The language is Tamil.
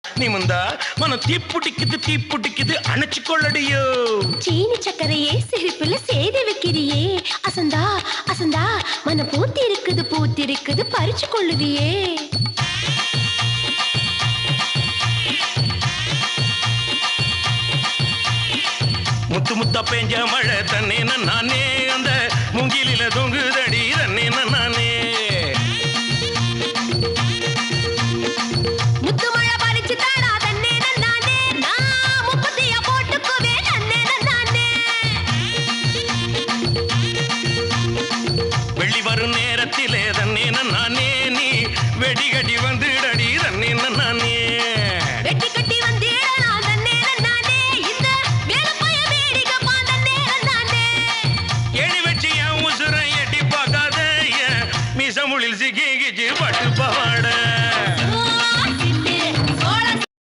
நிமிந்தா மனம் தீப்புட்டிக்குது அணைச்சு கொள்ளடியோ. சீனி சக்கரையே சிரிப்புல சேதி வைக்கிறியே, அசந்தா அசந்தா மனம் பூத்திருக்குது பறிச்சு கொள்ளுவியே. முத்து முத்தா பெஞ்ச மழை தன்னே நானே அந்த மூங்கிலில தொங்குதடி தன்னே நானே.